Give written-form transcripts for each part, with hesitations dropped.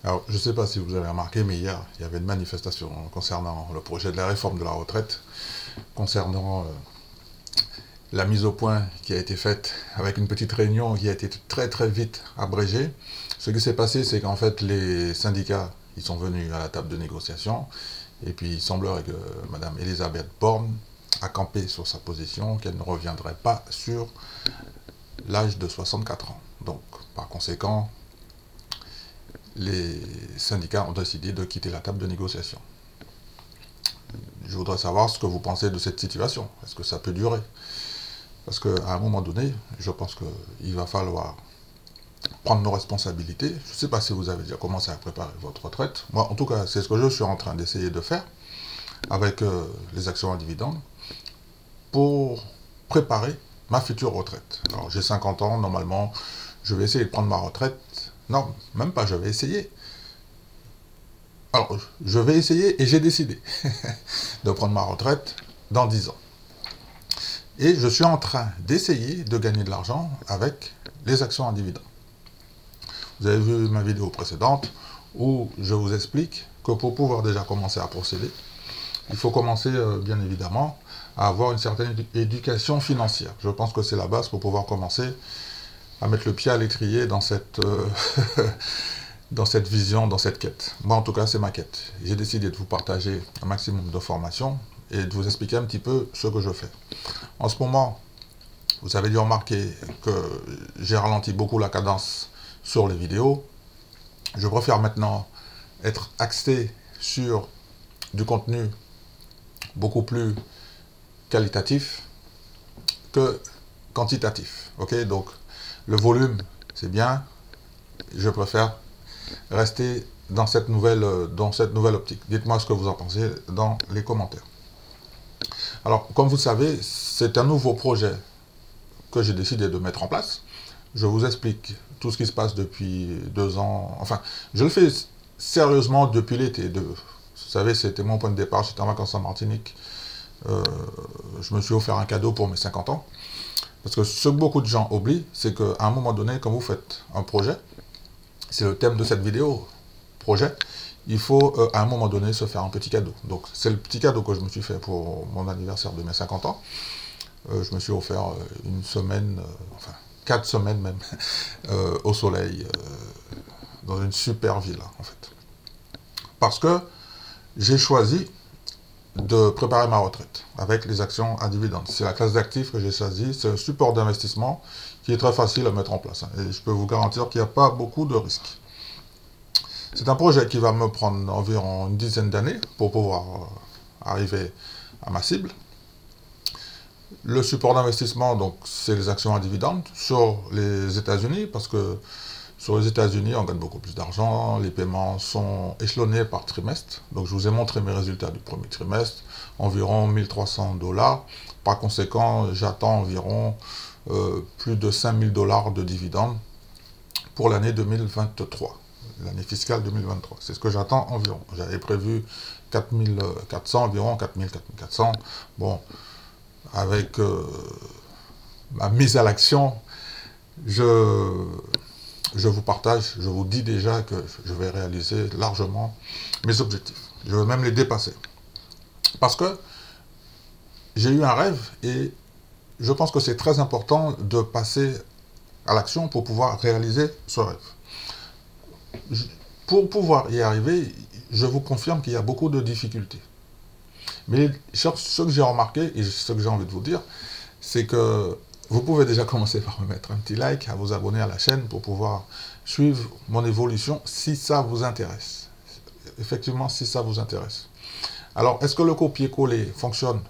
Alors, je ne sais pas si vous avez remarqué, mais hier, il y avait une manifestation concernant le projet de la réforme de la retraite, concernant la mise au point qui a été faite avec une petite réunion qui a été très très vite abrégée. Ce qui s'est passé, c'est qu'en fait, les syndicats, ils sont venus à la table de négociation, et puis il semblerait que Mme Elisabeth Borne a campé sur sa position, qu'elle ne reviendrait pas sur l'âge de 64 ans. Donc, par conséquent, les syndicats ont décidé de quitter la table de négociation. Je voudrais savoir ce que vous pensez de cette situation. Est-ce que ça peut durer? Parce qu'à un moment donné, je pense qu'il va falloir prendre nos responsabilités. Je ne sais pas si vous avez déjà commencé à préparer votre retraite. Moi, en tout cas, c'est ce que je suis en train d'essayer de faire avec les actions à dividendes pour préparer ma future retraite. Alors, j'ai 50 ans, normalement, je vais essayer de prendre ma retraite. Non, même pas, je vais essayer. Alors, je vais essayer et j'ai décidé de prendre ma retraite dans 10 ans. Et je suis en train d'essayer de gagner de l'argent avec les actions en dividendes. Vous avez vu ma vidéo précédente où je vous explique que pour pouvoir déjà commencer à procéder, il faut commencer bien évidemment à avoir une certaine éducation financière. Je pense que c'est la base pour pouvoir commencer à mettre le pied à l'étrier dans cette, dans cette vision, dans cette quête. Moi en tout cas c'est ma quête. J'ai décidé de vous partager un maximum d'informations et de vous expliquer un petit peu ce que je fais. En ce moment, vous avez dû remarquer que j'ai ralenti beaucoup la cadence sur les vidéos. Je préfère maintenant être axé sur du contenu beaucoup plus qualitatif que quantitatif. Ok, donc le volume, c'est bien. Je préfère rester dans cette nouvelle optique. Dites-moi ce que vous en pensez dans les commentaires. Alors, comme vous le savez, c'est un nouveau projet que j'ai décidé de mettre en place. Je vous explique tout ce qui se passe depuis 2 ans. Enfin, je le fais sérieusement depuis l'été. Vous savez, c'était mon point de départ. J'étais en vacances en Martinique. Je me suis offert un cadeau pour mes 50 ans. Parce que ce que beaucoup de gens oublient, c'est qu'à un moment donné, quand vous faites un projet, c'est le thème de cette vidéo, projet, il faut à un moment donné se faire un petit cadeau. Donc c'est le petit cadeau que je me suis fait pour mon anniversaire de mes 50 ans. Je me suis offert une semaine, enfin 4 semaines même, au soleil, dans une super villa en fait. Parce que j'ai choisi de préparer ma retraite avec les actions à dividendes. C'est la classe d'actifs que j'ai choisi, c'est un support d'investissement qui est très facile à mettre en place. Et je peux vous garantir qu'il n'y a pas beaucoup de risques. C'est un projet qui va me prendre environ une dizaine d'années pour pouvoir arriver à ma cible. Le support d'investissement, donc, c'est les actions à dividendes sur les États-Unis, parce que sur les États-Unis, on gagne beaucoup plus d'argent, les paiements sont échelonnés par trimestre. Donc, je vous ai montré mes résultats du premier trimestre, environ 1300 $. Par conséquent, j'attends environ plus de 5000 $ de dividendes pour l'année 2023, l'année fiscale 2023. C'est ce que j'attends environ. J'avais prévu 4400, environ 4400. Bon, avec ma mise à l'action, je vous partage, je vous dis déjà que je vais réaliser largement mes objectifs. Je vais même les dépasser. Parce que j'ai eu un rêve et je pense que c'est très important de passer à l'action pour pouvoir réaliser ce rêve. Pour pouvoir y arriver, je vous confirme qu'il y a beaucoup de difficultés. Mais ce que j'ai remarqué et ce que j'ai envie de vous dire, c'est que vous pouvez déjà commencer par me mettre un petit like, à vous abonner à la chaîne pour pouvoir suivre mon évolution si ça vous intéresse. Effectivement, si ça vous intéresse. Alors, est-ce que le copier-coller fonctionne?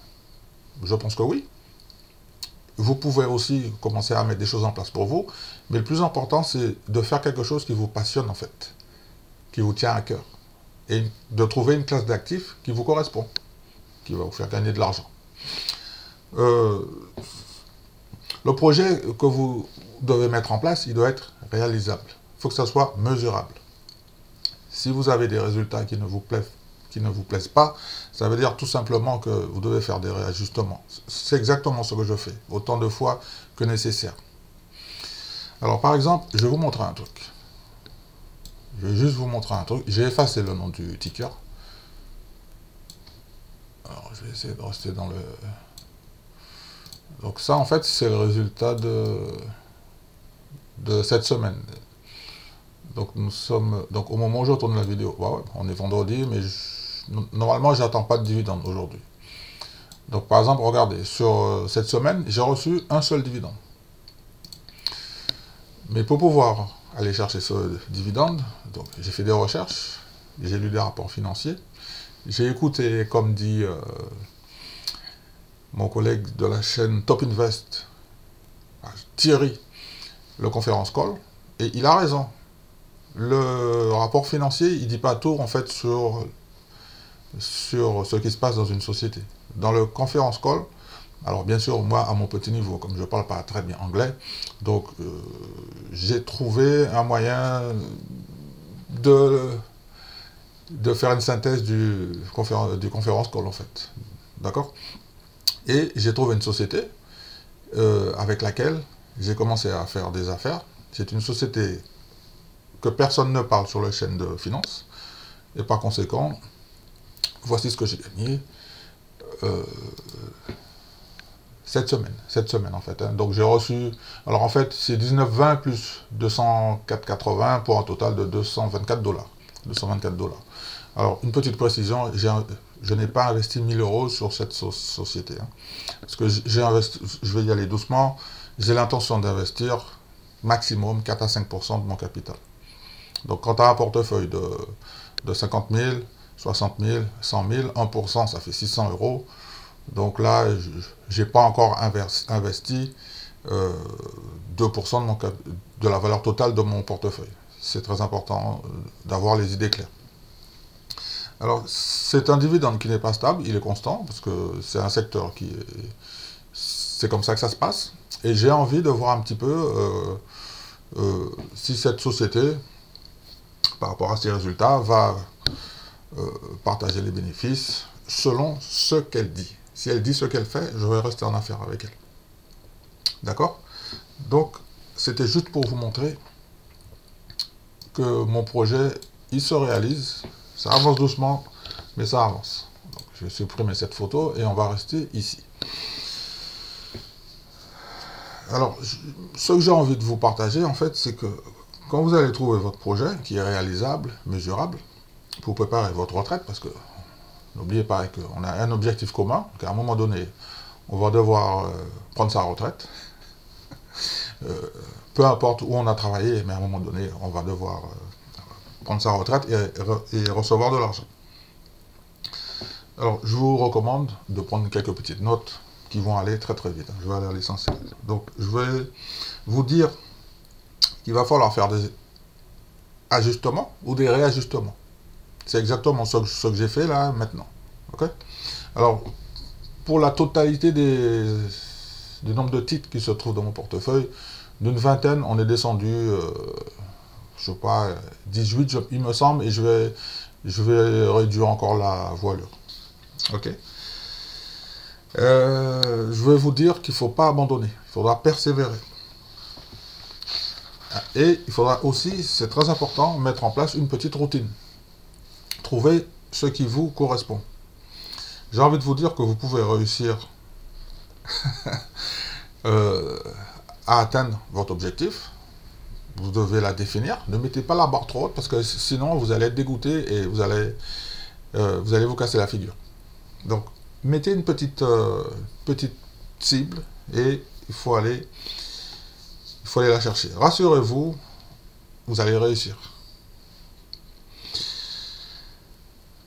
Je pense que oui. Vous pouvez aussi commencer à mettre des choses en place pour vous, mais le plus important, c'est de faire quelque chose qui vous passionne en fait, qui vous tient à cœur, et de trouver une classe d'actifs qui vous correspond, qui va vous faire gagner de l'argent. Le projet que vous devez mettre en place, il doit être réalisable. Il faut que ça soit mesurable. Si vous avez des résultats qui ne vous plaisent pas, ça veut dire tout simplement que vous devez faire des réajustements. C'est exactement ce que je fais, autant de fois que nécessaire. Alors par exemple, je vais vous montrer un truc. Je vais juste vous montrer un truc. J'ai effacé le nom du ticker. Alors, je vais essayer de rester dans le... Donc ça, en fait, c'est le résultat de cette semaine. Donc nous sommes... Donc au moment où je tourne la vidéo, ouais, on est vendredi, mais normalement, j'attends pas de dividende aujourd'hui. Donc par exemple, regardez, sur cette semaine, j'ai reçu un seul dividende. Mais pour pouvoir aller chercher ce dividende, donc j'ai fait des recherches, j'ai lu des rapports financiers, j'ai écouté, comme dit mon collègue de la chaîne Top Invest, Thierry, le conférence call, et il a raison. Le rapport financier, il ne dit pas tout en fait sur ce qui se passe dans une société. Dans le conférence call, alors bien sûr, moi, à mon petit niveau, comme je ne parle pas très bien anglais, donc j'ai trouvé un moyen de faire une synthèse du conférence call, en fait. D'accord? Et j'ai trouvé une société avec laquelle j'ai commencé à faire des affaires. C'est une société que personne ne parle sur les chaînes de finance. Et par conséquent, voici ce que j'ai gagné cette semaine en fait. Hein. Donc j'ai reçu, alors en fait c'est 19,20 plus 204,80 pour un total de 224 $. 224 $. Alors une petite précision, je n'ai pas investi 1000 € sur cette société. Hein. Parce que j'ai investi, je vais y aller doucement, j'ai l'intention d'investir maximum 4 à 5% de mon capital. Donc quand tu as un portefeuille de 50 000, 60 000, 100 000, 1%, ça fait 600 €. Donc là, je n'ai pas encore investi 2% de la valeur totale de mon portefeuille. C'est très important d'avoir les idées claires. Alors, c'est un dividende qui n'est pas stable, il est constant, parce que c'est un secteur qui est... C'est comme ça que ça se passe. Et j'ai envie de voir un petit peu si cette société, par rapport à ses résultats, va partager les bénéfices selon ce qu'elle dit. Si elle dit ce qu'elle fait, je vais rester en affaire avec elle. D'accord? Donc, c'était juste pour vous montrer que mon projet, il se réalise. Ça avance doucement, mais ça avance. Donc, je vais supprimer cette photo et on va rester ici. Alors, ce que j'ai envie de vous partager, en fait, c'est que quand vous allez trouver votre projet qui est réalisable, mesurable, pour préparer votre retraite, parce que n'oubliez pas qu'on a un objectif commun, qu'à un moment donné, on va devoir prendre sa retraite. Peu importe où on a travaillé, mais à un moment donné, on va devoir prendre sa retraite et recevoir de l'argent. Alors, je vous recommande de prendre quelques petites notes qui vont aller très très vite. Je vais aller à l'essentiel. Donc, je vais vous dire qu'il va falloir faire des ajustements ou des réajustements. C'est exactement ce que j'ai fait là, maintenant. Okay? Alors, pour la totalité du nombre de titres qui se trouvent dans mon portefeuille, d'une vingtaine, on est descendu, je sais pas, 18, il me semble, et je vais réduire encore la voilure. Ok. Je vais vous dire qu'il ne faut pas abandonner, il faudra persévérer. Et il faudra aussi, c'est très important, mettre en place une petite routine. Trouver ce qui vous correspond. J'ai envie de vous dire que vous pouvez réussir à atteindre votre objectif. Vous devez la définir. Ne mettez pas la barre trop haute parce que sinon vous allez être dégoûté et vous allez vous casser la figure. Donc, mettez une petite cible et il faut aller la chercher. Rassurez-vous, vous allez réussir.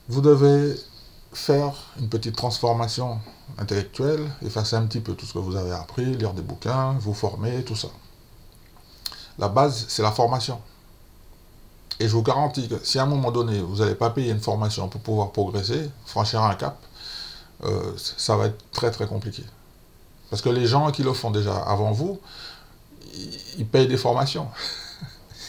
Vous devez faire une petite transformation intellectuelle, effacer un petit peu tout ce que vous avez appris, lire des bouquins, vous former, tout ça. La base, c'est la formation. Et je vous garantis que si à un moment donné, vous n'allez pas payer une formation pour pouvoir progresser, franchir un cap, ça va être très très compliqué. Parce que les gens qui le font déjà avant vous, ils payent des formations.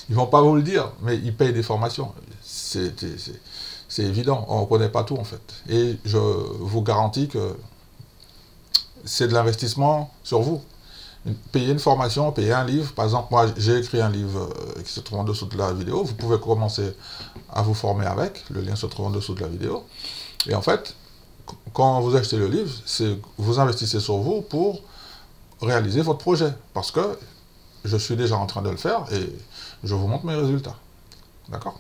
Ils ne vont pas vous le dire, mais ils payent des formations. C'est évident, on ne connaît pas tout en fait. Et je vous garantis que c'est de l'investissement sur vous. payer une formation, payer un livre. Par exemple, moi, j'ai écrit un livre qui se trouve en dessous de la vidéo. Vous pouvez commencer à vous former avec. Le lien se trouve en dessous de la vidéo. Et en fait, quand vous achetez le livre, vous investissez sur vous pour réaliser votre projet. Parce que je suis déjà en train de le faire et je vous montre mes résultats. D'accord?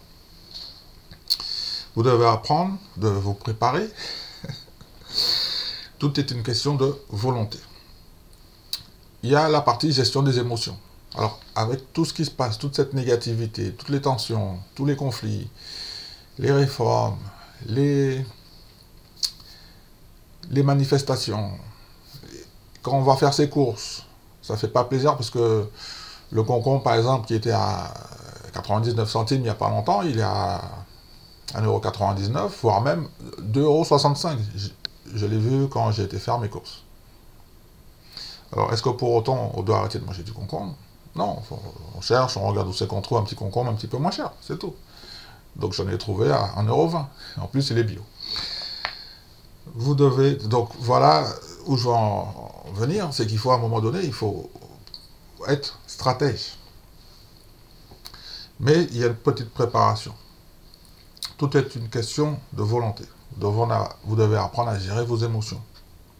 Vous devez apprendre de vous préparer. Tout est une question de volonté. Il y a la partie gestion des émotions. Alors, avec tout ce qui se passe, toute cette négativité, toutes les tensions, tous les conflits, les réformes, les manifestations, quand on va faire ses courses, ça fait pas plaisir parce que le concombre, par exemple, qui était à 99 centimes il n'y a pas longtemps, il est à 1,99 €, voire même 2,65 €. Je l'ai vu quand j'ai été faire mes courses. Alors, est-ce que pour autant, on doit arrêter de manger du concombre? Non, on cherche, on regarde où c'est qu'on trouve un petit concombre un petit peu moins cher, c'est tout. Donc, j'en ai trouvé à 1,20 €. En plus, il est bio. Vous devez... Donc, voilà où je veux en venir, c'est qu'il faut, à un moment donné, il faut être stratège. Mais il y a une petite préparation. Tout est une question de volonté. Vous devez apprendre à gérer vos émotions.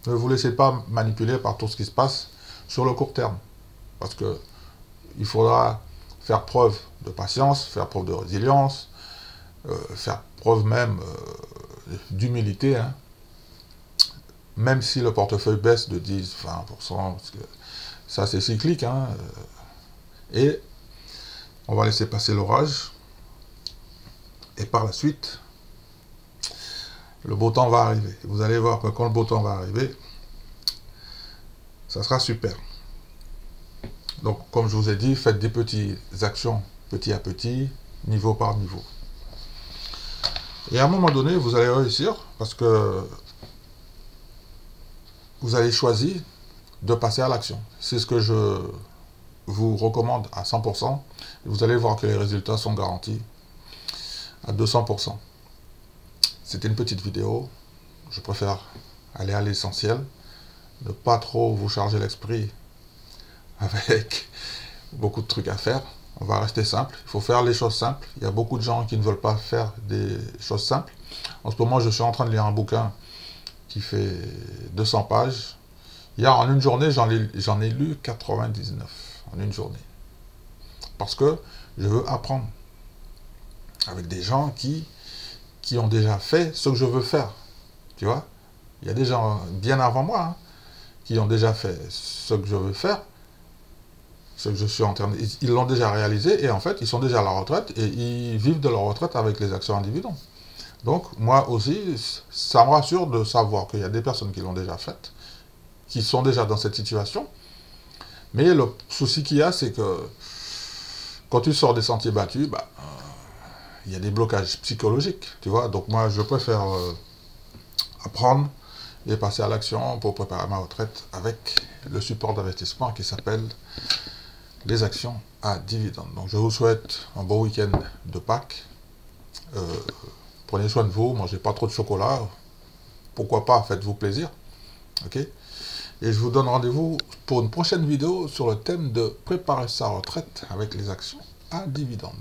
Ne vous laissez pas manipuler par tout ce qui se passe sur le court terme. Parce que il faudra faire preuve de patience, faire preuve de résilience, faire preuve même d'humilité. Hein. Même si le portefeuille baisse de 10-20%, parce que ça c'est cyclique. Hein, et on va laisser passer l'orage. Et par la suite, le beau temps va arriver. Vous allez voir que quand le beau temps va arriver, ça sera super. Donc, comme je vous ai dit, faites des petites actions, petit à petit, niveau par niveau. Et à un moment donné, vous allez réussir, parce que vous allez choisir de passer à l'action. C'est ce que je vous recommande à 100%. Et vous allez voir que les résultats sont garantis à 200%. C'était une petite vidéo. Je préfère aller à l'essentiel. Ne pas trop vous charger l'esprit avec beaucoup de trucs à faire. On va rester simple. Il faut faire les choses simples. Il y a beaucoup de gens qui ne veulent pas faire des choses simples. En ce moment, je suis en train de lire un bouquin qui fait 200 pages. Hier, en une journée, j'en ai lu 99. En une journée. Parce que je veux apprendre avec des gens qui ont déjà fait ce que je veux faire. Tu vois? Il y a des gens bien avant moi hein, qui ont déjà fait ce que je veux faire, ce que je suis en train de... Ils l'ont déjà réalisé et en fait, ils sont déjà à la retraite et ils vivent de leur retraite avec les actions en dividendes. Donc, moi aussi, ça me rassure de savoir qu'il y a des personnes qui l'ont déjà fait, qui sont déjà dans cette situation. Mais le souci qu'il y a, c'est que quand tu sors des sentiers battus, bah, il y a des blocages psychologiques, tu vois. Donc moi, je préfère apprendre et passer à l'action pour préparer ma retraite avec le support d'investissement qui s'appelle les actions à dividendes. Donc je vous souhaite un bon week-end de Pâques. Prenez soin de vous, mangez pas trop de chocolat. Pourquoi pas, faites-vous plaisir. Ok? Et je vous donne rendez-vous pour une prochaine vidéo sur le thème de préparer sa retraite avec les actions à dividendes.